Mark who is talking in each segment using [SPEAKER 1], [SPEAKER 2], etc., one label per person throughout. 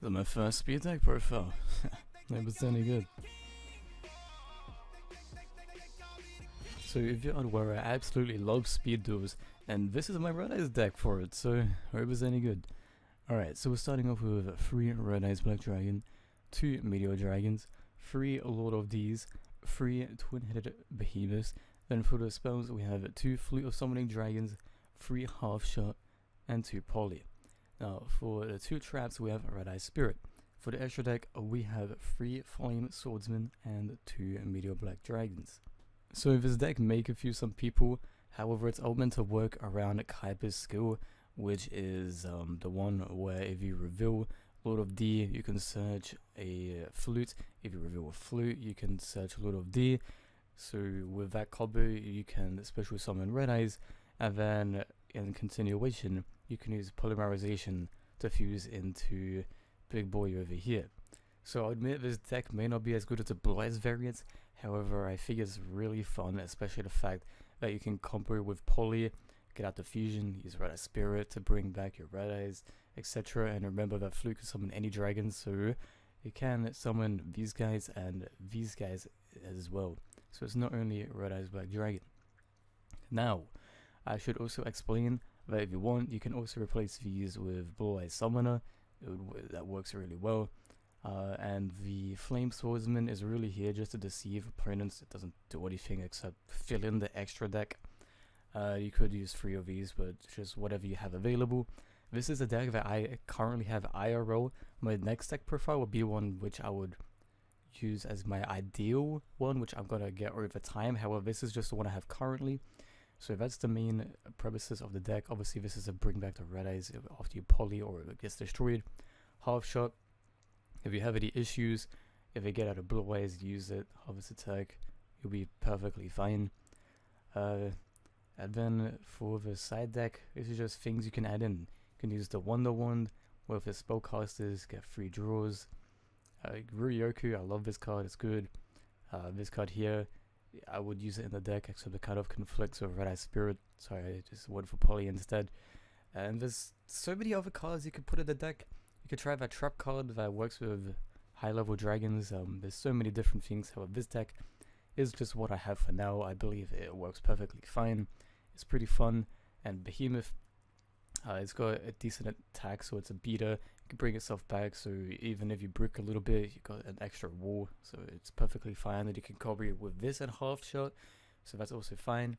[SPEAKER 1] This is my first speed deck profile. It was any good. So if you're unaware, I absolutely love speed duels, and this is my Red Eyes deck for it, so I hope it was any good. Alright, so we're starting off with 3 Red Eyes Black Dragon, 2 Meteor Dragons, 3 Lord of D's, 3 Twin-Headed Behemoths. Then for the spells we have 2 Flute of Summoning Dragons, 3 Half Shot, and 2 Poly. Now for the 2 traps we have Red Eye Spirit. For the extra deck we have 3 Flame Swordsmen and 2 Meteor Black Dragons. So this deck may confuse some people, however it's all meant to work around Kuiper's skill, which is the one where if you reveal Lord of D you can search a flute, if you reveal a flute you can search Lord of D. So with that combo you can special summon Red Eyes, and then in continuation you can use Polymerization to fuse into Big Boy over here. So I'll admit this deck may not be as good as the Blue Eyes variant, however I think it's really fun, especially the fact that you can combo with Poly, get out the fusion, use Red Eye Spirit to bring back your Red Eyes, etc. And remember that Flute can summon any dragons, so you can summon these guys and these guys as well. So it's not only Red Eyes Black Dragon. Now, I should also explain that if you want, you can also replace these with Blue Eyes Summoner. That works really well. And the Flame Swordsman is really here just to deceive opponents. It doesn't do anything except fill in the extra deck. You could use 3 of these, but just whatever you have available. This is a deck that I currently have IRL. My next deck profile would be one which I would use as my ideal one, which I'm gonna get over time. However, this is just the one I have currently. So that's the main premises of the deck. Obviously, this is a bring back the Red Eyes after you poly or it gets destroyed. Half shot. If you have any issues, if you get out of Blue Eyes, use it. Harvest attack, you'll be perfectly fine. And then for the side deck, this is just things you can add in. You can use the Wonder Wand with the spellcasters, get 3 draws. Ryoku, I love this card, it's good. This card here, I would use it in the deck, except it kind of conflicts with Red Eye Spirit, so I just went for Poly instead. And there's so many other cards you could put in the deck. You could try that trap card that works with high level dragons. There's so many different things. However, this deck is just what I have for now. I believe it works perfectly fine. It's pretty fun. And Behemoth, it's got a decent attack, so it's a beater. You can bring itself back, so even if you brick a little bit, you got an extra wall, so it's perfectly fine. And you can cover it with this and half shot, so that's also fine.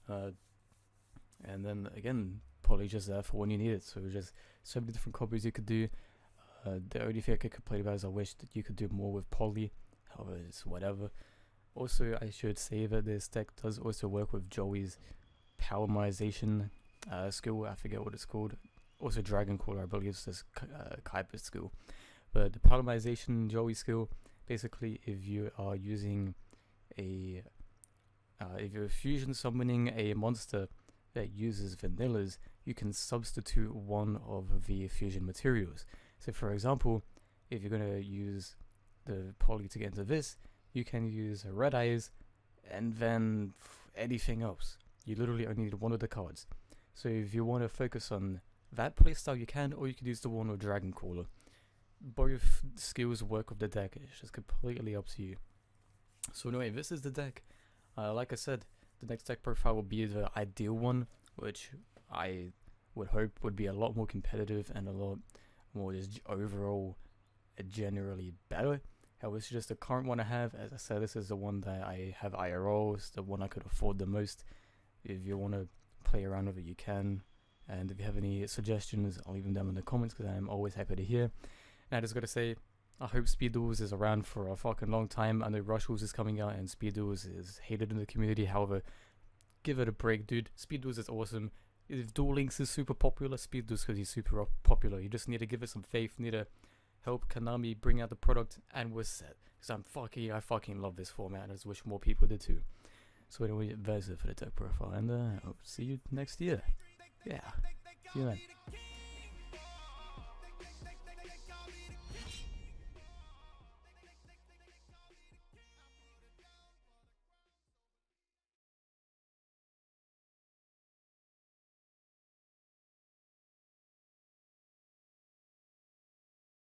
[SPEAKER 1] And then again, Poly just there for when you need it. So just so many different combos you could do. The only thing I could complain about is I wish that you could do more with Poly. However, it's whatever. Also, I should say that this deck does also work with Joey's Polymerization skill. I forget what it's called. Also, Dragon Caller, I believe is this Kuiper's skill. But the Polymerization Joey skill, basically, if you are using a, if you're fusion summoning a monster that uses vanillas, you can substitute one of the fusion materials. So for example, if you're going to use the Poly to get into this, you can use Red Eyes and then anything else. You literally only need one of the cards. So if you want to focus on that playstyle you can, or you could use the one with Dragon Caller. Both skills work with the deck, it's just completely up to you. So anyway, this is the deck. Like I said, the next deck profile will be the ideal one, which I would hope would be a lot more competitive and a lot more just overall generally better. However, it's just the current one I have. As I said, this is the one that I have IRL. It's the one I could afford the most. If you want to play around with it, you can. And if you have any suggestions, I'll leave them down in the comments because I'm always happy to hear. And I just gotta say, I hope Speed Duels is around for a fucking long time. I know Rush Rules is coming out and Speed Duels is hated in the community. However, give it a break, dude. Speed Duels is awesome. If Duel Links is super popular, Speed Duels could be super popular. You just need to give it some faith. Need to help Konami bring out the product, and we're set. Because I fucking love this format, and I just wish more people did too. So anyway, that's it for the deck profile, and I'll see you next year. Yeah, see you then.